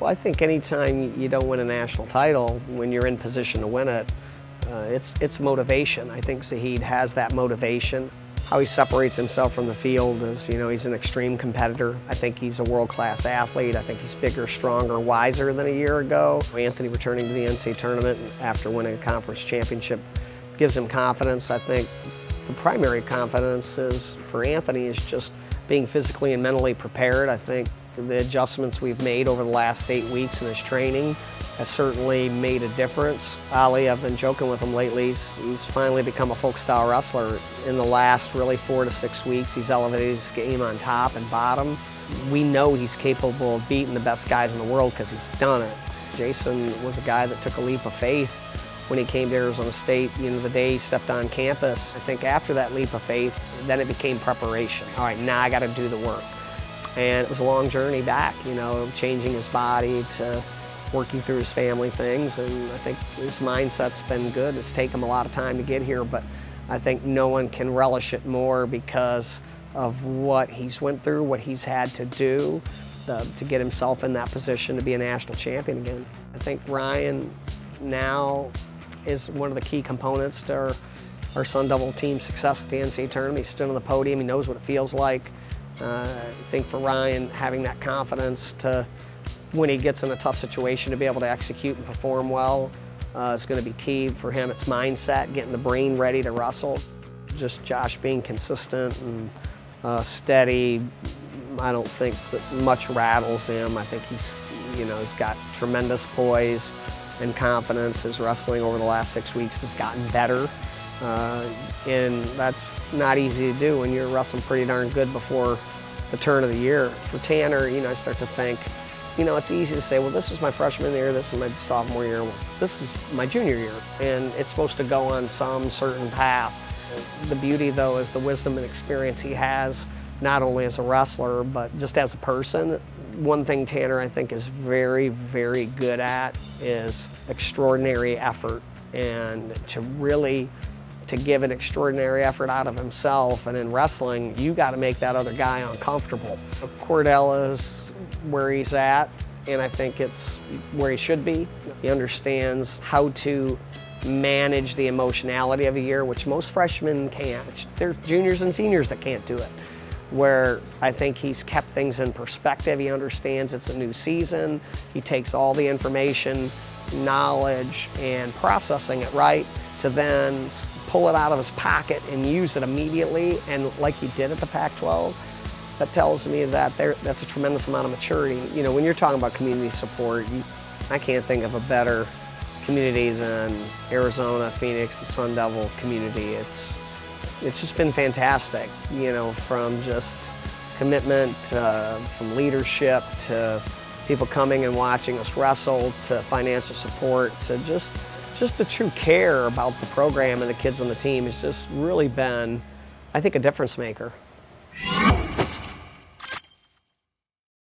Well, I think anytime you don't win a national title, when you're in position to win it, it's motivation. I think Zahid has that motivation. How he separates himself from the field is, he's an extreme competitor. I think he's a world-class athlete. I think he's bigger, stronger, wiser than a year ago. Anthony returning to the NCAA tournament after winning a conference championship gives him confidence. I think the primary confidence is for Anthony is just being physically and mentally prepared. I think the adjustments we've made over the last 8 weeks in his training has certainly made a difference. Ali, I've been joking with him lately, he's finally become a folk-style wrestler. In the last really 4 to 6 weeks, he's elevated his game on top and bottom. We know he's capable of beating the best guys in the world because he's done it. Jason was a guy that took a leap of faith when he came to Arizona State. The day he stepped on campus, I think after that leap of faith, then it became preparation. All right, now I got to do the work. And it was a long journey back, changing his body to working through his family things, and I think his mindset's been good. It's taken him a lot of time to get here, but I think no one can relish it more because of what he's went through, what he's had to do to get himself in that position to be a national champion again. I think Ryan now is one of the key components to our Sun Devil team's success at the NCAA tournament. He's stood on the podium, he knows what it feels like. I think for Ryan, having that confidence to, when he gets in a tough situation, to be able to execute and perform well is going to be key for him. It's mindset, getting the brain ready to wrestle. Just Josh being consistent and steady, I don't think that much rattles him. I think he's got tremendous poise and confidence. His wrestling over the last 6 weeks has gotten better. And that's not easy to do when you're wrestling pretty darn good before the turn of the year. For Tanner, I start to think, it's easy to say, well, this was my freshman year, this is my sophomore year, well, this is my junior year, and it's supposed to go on some certain path. The beauty, though, is the wisdom and experience he has, not only as a wrestler, but just as a person. One thing Tanner, I think, is very, very good at is extraordinary effort, and to give an extraordinary effort out of himself. And in wrestling, you got to make that other guy uncomfortable. Cordell is where he's at, and I think it's where he should be. He understands how to manage the emotionality of a year, which most freshmen can't. There's juniors and seniors that can't do it. Where I think he's kept things in perspective. He understands it's a new season. He takes all the information, knowledge, and processing it right to then pull it out of his pocket and use it immediately, and like he did at the Pac-12, that tells me that that's a tremendous amount of maturity. When you're talking about community support, I can't think of a better community than Arizona, Phoenix, the Sun Devil community. It's just been fantastic, from just commitment, from leadership to people coming and watching us wrestle, to financial support, to just the true care about the program and the kids on the team has just really been, I think, a difference maker.